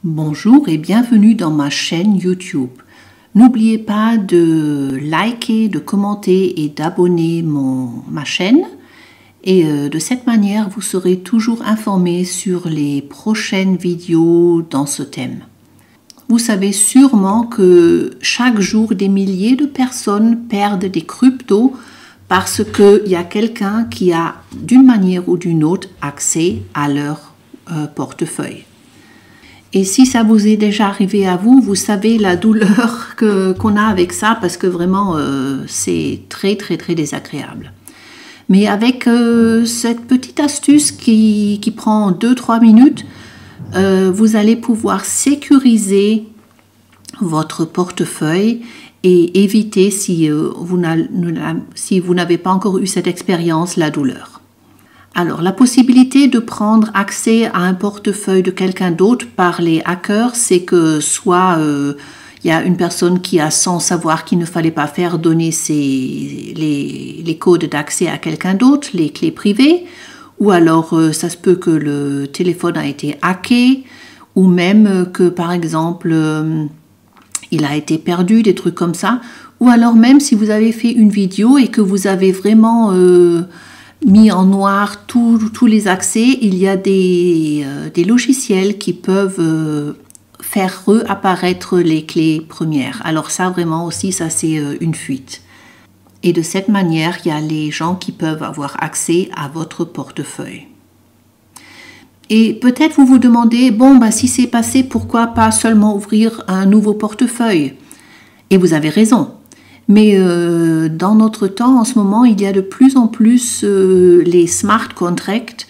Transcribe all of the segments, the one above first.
Bonjour et bienvenue dans ma chaîne YouTube. N'oubliez pas de liker, de commenter et d'abonner ma chaîne. Et de cette manière, vous serez toujours informé sur les prochaines vidéos dans ce thème. Vous savez sûrement que chaque jour, des milliers de personnes perdent des cryptos parce qu'il y a quelqu'un qui a, d'une manière ou d'une autre, accès à leur portefeuille. Et si ça vous est déjà arrivé à vous, vous savez la douleur qu'on a avec ça parce que vraiment c'est très désagréable. Mais avec cette petite astuce qui prend 2-3 minutes, vous allez pouvoir sécuriser votre portefeuille et éviter, si vous n'avez pas encore eu cette expérience, la douleur. Alors, la possibilité de prendre accès à un portefeuille de quelqu'un d'autre par les hackers, c'est que soit il y a une personne qui a, sans savoir qu'il ne fallait pas faire, donné les codes d'accès à quelqu'un d'autre, les clés privées, ou alors ça se peut que le téléphone a été hacké, ou même que par exemple il a été perdu, des trucs comme ça, ou alors même si vous avez fait une vidéo et que vous avez vraiment mis en noir tous les accès, il y a des logiciels qui peuvent faire réapparaître les clés premières. Alors ça vraiment aussi, ça c'est une fuite. Et de cette manière, il y a les gens qui peuvent avoir accès à votre portefeuille. Et peut-être vous vous demandez, bon, si c'est passé, pourquoi pas seulement ouvrir un nouveau portefeuille? Et vous avez raison. Mais dans notre temps, en ce moment, il y a de plus en plus les smart contracts,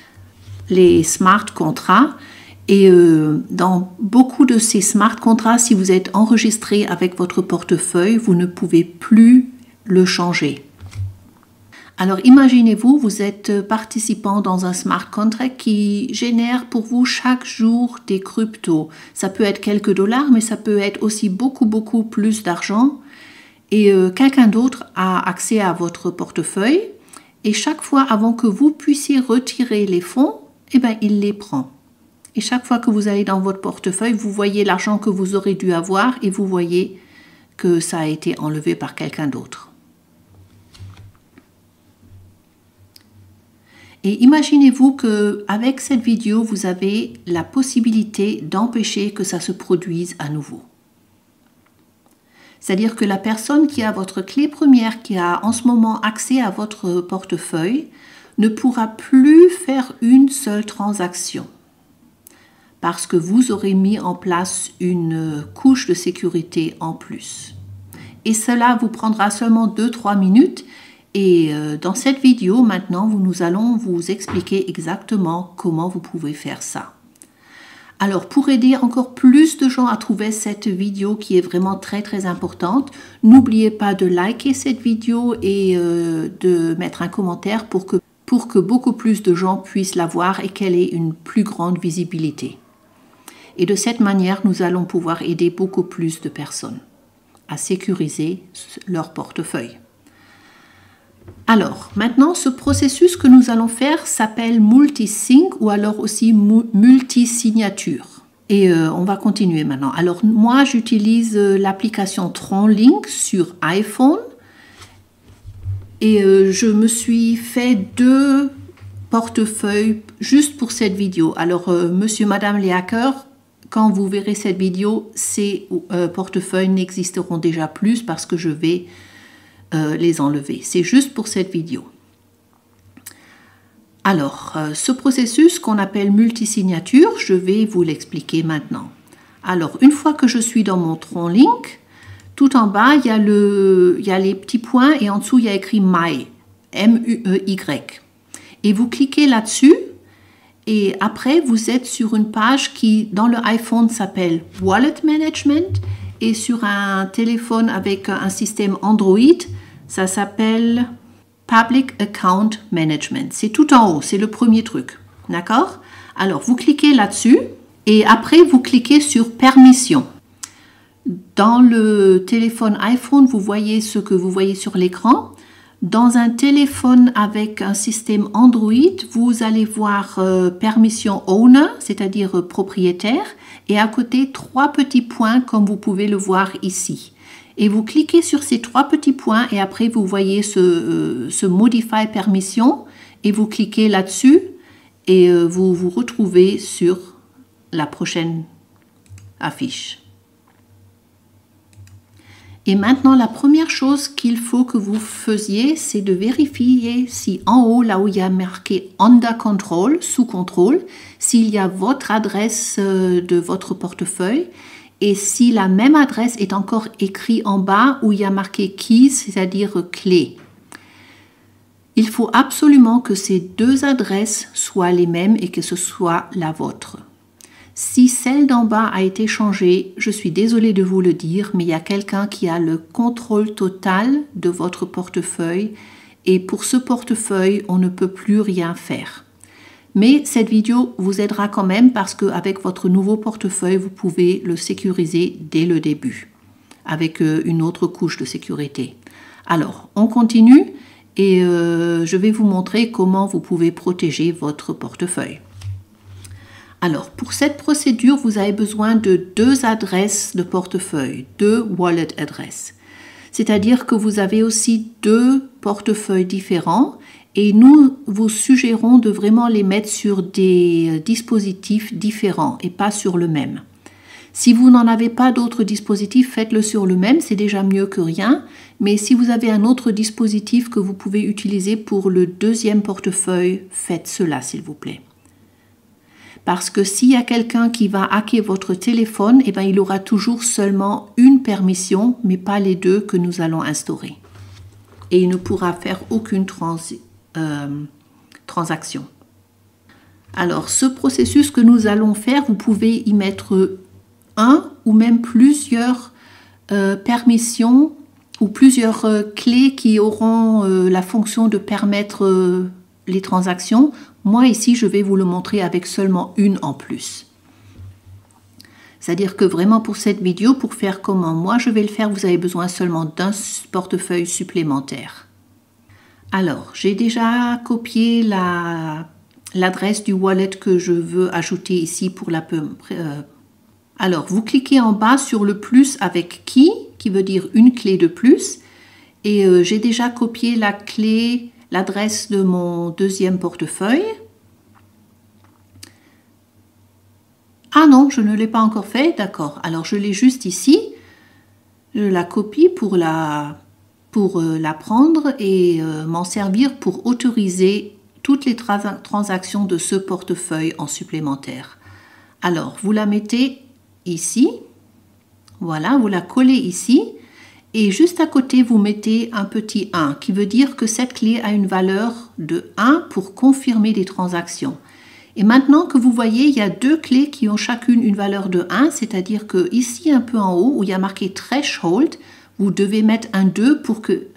les smart contrats. Et dans beaucoup de ces smart contrats, si vous êtes enregistré avec votre portefeuille, vous ne pouvez plus le changer. Alors imaginez-vous, vous êtes participant dans un smart contract qui génère pour vous chaque jour des cryptos. Ça peut être quelques dollars, mais ça peut être aussi beaucoup plus d'argent. Et quelqu'un d'autre a accès à votre portefeuille et chaque fois avant que vous puissiez retirer les fonds, il les prend. Et chaque fois que vous allez dans votre portefeuille, vous voyez l'argent que vous aurez dû avoir et vous voyez que ça a été enlevé par quelqu'un d'autre. Et imaginez-vous qu'avec cette vidéo, vous avez la possibilité d'empêcher que ça se produise à nouveau. C'est-à-dire que la personne qui a votre clé première, qui a en ce moment accès à votre portefeuille, ne pourra plus faire une seule transaction parce que vous aurez mis en place une couche de sécurité en plus. Et cela vous prendra seulement 2-3 minutes. Et dans cette vidéo, maintenant, nous allons vous expliquer exactement comment vous pouvez faire ça. Alors, pour aider encore plus de gens à trouver cette vidéo qui est vraiment très importante, n'oubliez pas de liker cette vidéo et de mettre un commentaire pour que beaucoup plus de gens puissent la voir et qu'elle ait une plus grande visibilité. Et de cette manière, nous allons pouvoir aider beaucoup plus de personnes à sécuriser leur portefeuille. Alors, maintenant, ce processus que nous allons faire s'appelle multisig ou alors aussi multisignature. Et on va continuer maintenant. Alors, moi, j'utilise l'application TronLink sur iPhone. Et je me suis fait 2 portefeuilles juste pour cette vidéo. Alors, monsieur, madame les hackers, quand vous verrez cette vidéo, ces portefeuilles n'existeront déjà plus parce que je vais les enlever. C'est juste pour cette vidéo. Alors, ce processus qu'on appelle multisignature, je vais vous l'expliquer maintenant. Alors, une fois que je suis dans mon TronLink, tout en bas, il y a les petits points et en dessous, il y a écrit My, M-U-E-Y. Et vous cliquez là-dessus et après, vous êtes sur une page qui, dans le iPhone, s'appelle Wallet Management et sur un téléphone avec un système Android, ça s'appelle Public Account Management. C'est tout en haut, c'est le premier truc. D'accord? Alors, vous cliquez là-dessus et après, vous cliquez sur Permission. Dans le téléphone iPhone, vous voyez ce que vous voyez sur l'écran. Dans un téléphone avec un système Android, vous allez voir permission owner, c'est-à-dire propriétaire, et à côté 3 petits points comme vous pouvez le voir ici. Et vous cliquez sur ces 3 petits points et après vous voyez ce modify permission et vous cliquez là-dessus et vous vous retrouvez sur la prochaine affiche. Et maintenant, la première chose qu'il faut que vous faisiez, c'est de vérifier si en haut, là où il y a marqué Under Control, sous contrôle, s'il y a votre adresse de votre portefeuille et si la même adresse est encore écrite en bas où il y a marqué Keys, c'est-à-dire clé. Il faut absolument que ces 2 adresses soient les mêmes et que ce soit la vôtre. Si celle d'en bas a été changée, je suis désolée de vous le dire, mais il y a quelqu'un qui a le contrôle total de votre portefeuille et pour ce portefeuille, on ne peut plus rien faire. Mais cette vidéo vous aidera quand même parce qu'avec votre nouveau portefeuille, vous pouvez le sécuriser dès le début avec une autre couche de sécurité. Alors, on continue et je vais vous montrer comment vous pouvez protéger votre portefeuille. Alors, pour cette procédure, vous avez besoin de 2 adresses de portefeuille, 2 wallet adresses. C'est-à-dire que vous avez aussi 2 portefeuilles différents et nous vous suggérons de vraiment les mettre sur des dispositifs différents et pas sur le même. Si vous n'en avez pas d'autres dispositifs, faites-le sur le même, c'est déjà mieux que rien. Mais si vous avez un autre dispositif que vous pouvez utiliser pour le 2e portefeuille, faites cela s'il vous plaît. Parce que s'il y a quelqu'un qui va hacker votre téléphone, eh bien, il aura toujours seulement une permission, mais pas les 2 que nous allons instaurer. Et il ne pourra faire aucune transaction. Alors, ce processus que nous allons faire, vous pouvez y mettre un ou même plusieurs permissions ou plusieurs clés qui auront la fonction de permettre les transactions. Moi, ici, je vais vous le montrer avec seulement une en plus. C'est-à-dire que vraiment pour cette vidéo, pour faire comment moi je vais le faire, vous avez besoin seulement d'un portefeuille supplémentaire. Alors, j'ai déjà copié l'adresse du wallet que je veux ajouter ici pour la... Alors, vous cliquez en bas sur le plus avec key, qui veut dire une clé de plus. Et j'ai déjà copié la clé... l'adresse de mon 2e portefeuille. Ah non, je ne l'ai pas encore fait, d'accord. Alors je l'ai juste ici. Je la copie pour la prendre et m'en servir pour autoriser toutes les transactions de ce portefeuille en supplémentaire. Alors vous la mettez ici. Voilà, vous la collez ici. Et juste à côté, vous mettez un petit 1 qui veut dire que cette clé a une valeur de 1 pour confirmer les transactions. Et maintenant que vous voyez, il y a 2 clés qui ont chacune une valeur de 1, c'est-à-dire que ici un peu en haut où il y a marqué threshold, vous devez mettre un 2 pour que...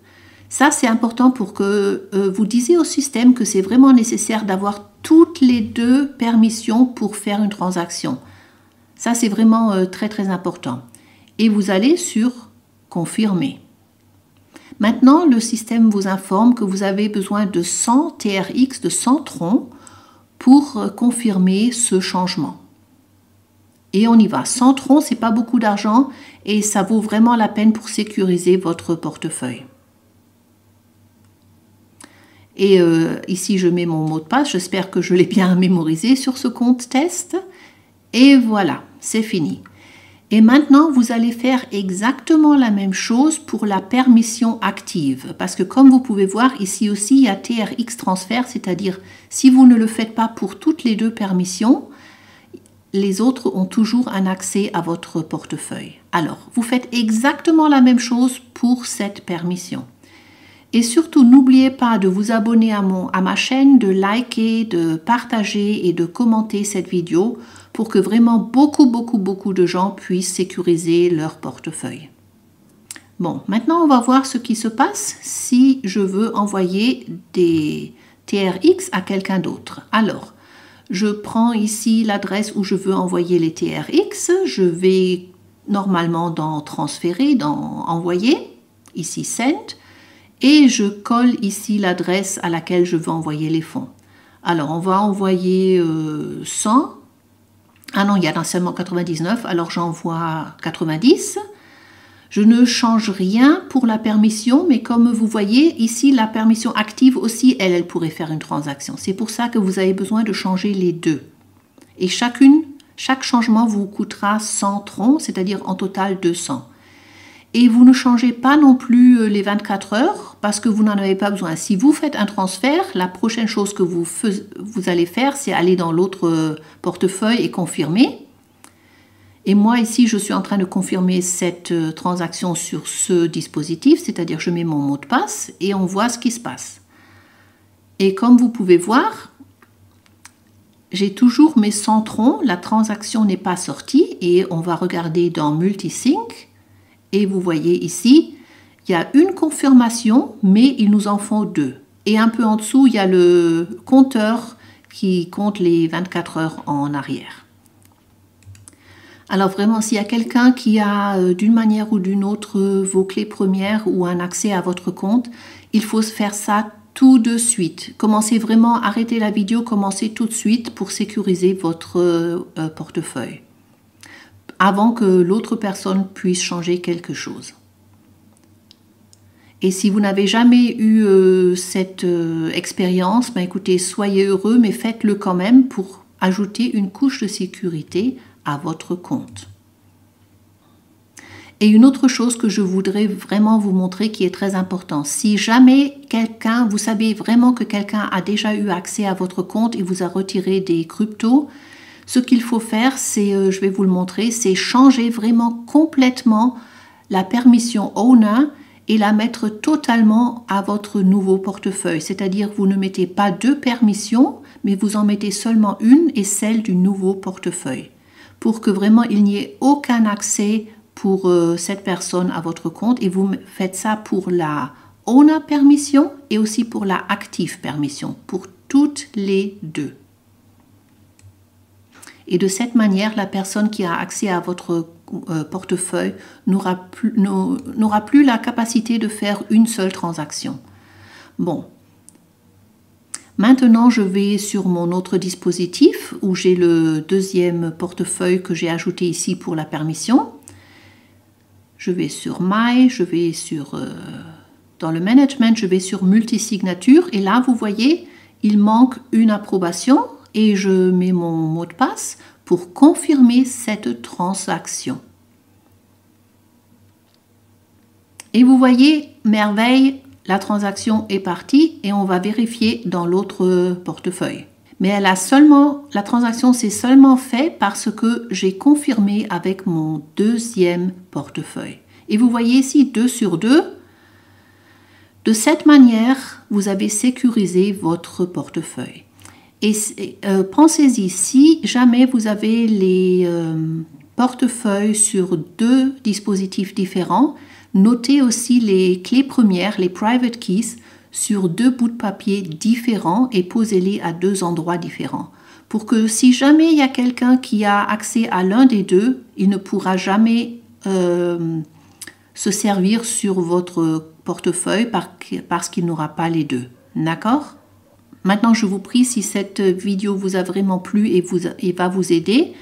Ça, c'est important pour que vous disiez au système que c'est vraiment nécessaire d'avoir toutes les 2 permissions pour faire une transaction. Ça, c'est vraiment très très important. Et vous allez sur confirmer. Maintenant, le système vous informe que vous avez besoin de 100 TRX, de 100 troncs, pour confirmer ce changement. Et on y va. 100 troncs, c'est pas beaucoup d'argent et ça vaut vraiment la peine pour sécuriser votre portefeuille. Et ici, je mets mon mot de passe. J'espère que je l'ai bien mémorisé sur ce compte test. Et voilà, c'est fini. Et maintenant, vous allez faire exactement la même chose pour la permission active. Parce que comme vous pouvez voir, ici aussi, il y a TRX transfert, c'est-à-dire si vous ne le faites pas pour toutes les 2 permissions, les autres ont toujours un accès à votre portefeuille. Alors, vous faites exactement la même chose pour cette permission. Et surtout, n'oubliez pas de vous abonner à ma chaîne, de liker, de partager et de commenter cette vidéo pour que vraiment beaucoup de gens puissent sécuriser leur portefeuille. Bon, maintenant on va voir ce qui se passe si je veux envoyer des TRX à quelqu'un d'autre. Alors, je prends ici l'adresse où je veux envoyer les TRX. Je vais normalement dans transférer, dans envoyer, ici send. et je colle ici l'adresse à laquelle je veux envoyer les fonds. Alors on va envoyer 100. Ah non, il y en a seulement 99, alors j'envoie 90. Je ne change rien pour la permission, mais comme vous voyez, ici, la permission active aussi, elle pourrait faire une transaction. C'est pour ça que vous avez besoin de changer les deux. Et chaque changement vous coûtera 100 troncs, c'est-à-dire en total 200. Et vous ne changez pas non plus les 24 heures, parce que vous n'en avez pas besoin. Si vous faites un transfert, la prochaine chose que vous allez faire, c'est aller dans l'autre portefeuille et confirmer. Et moi, ici, je suis en train de confirmer cette transaction sur ce dispositif, c'est-à-dire je mets mon mot de passe et on voit ce qui se passe. Et comme vous pouvez voir, j'ai toujours mes 100 troncs, la transaction n'est pas sortie et on va regarder dans Multisync. Et vous voyez ici, il y a une confirmation, mais il nous en faut 2. Et un peu en dessous, il y a le compteur qui compte les 24 heures en arrière. Alors vraiment, s'il y a quelqu'un qui a d'une manière ou d'une autre vos clés premières ou un accès à votre compte, il faut faire ça tout de suite. Commencez vraiment, arrêtez la vidéo, commencez tout de suite pour sécuriser votre portefeuille, avant que l'autre personne puisse changer quelque chose. Et si vous n'avez jamais eu cette expérience, ben écoutez, soyez heureux, mais faites-le quand même pour ajouter une couche de sécurité à votre compte. Et une autre chose que je voudrais vraiment vous montrer qui est très important, si jamais vous savez vraiment que quelqu'un a déjà eu accès à votre compte et vous a retiré des cryptos, ce qu'il faut faire, c'est, je vais vous le montrer, c'est changer vraiment complètement la permission owner et la mettre totalement à votre nouveau portefeuille. C'est-à-dire vous ne mettez pas 2 permissions, mais vous en mettez seulement une et celle du nouveau portefeuille, pour que vraiment il n'y ait aucun accès pour cette personne à votre compte. Et vous faites ça pour la owner permission et aussi pour la active permission, pour toutes les deux. Et de cette manière, la personne qui a accès à votre portefeuille n'aura plus la capacité de faire une seule transaction. Bon. Maintenant, je vais sur mon autre dispositif où j'ai le deuxième portefeuille que j'ai ajouté ici pour la permission. Je vais sur My, je vais sur dans le management, je vais sur multisignature et là, vous voyez, il manque une approbation et je mets mon mot de passe pour confirmer cette transaction. Et vous voyez, merveille, la transaction est partie et on va vérifier dans l'autre portefeuille. Mais la transaction s'est seulement faite parce que j'ai confirmé avec mon deuxième portefeuille. Et vous voyez ici 2 sur 2. De cette manière, vous avez sécurisé votre portefeuille. Et pensez-y, si jamais vous avez les portefeuilles sur 2 dispositifs différents, notez aussi les clés premières, les private keys, sur 2 bouts de papier différents et posez-les à 2 endroits différents. Pour que si jamais il y a quelqu'un qui a accès à l'un des deux, il ne pourra jamais se servir sur votre portefeuille parce qu'il n'aura pas les deux. D'accord ? Maintenant, je vous prie, si cette vidéo vous a vraiment plu et va vous aider,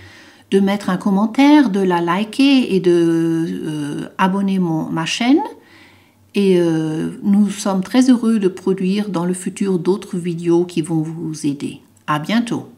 de mettre un commentaire, de la liker et de abonner ma chaîne. Et nous sommes très heureux de produire dans le futur d'autres vidéos qui vont vous aider. À bientôt!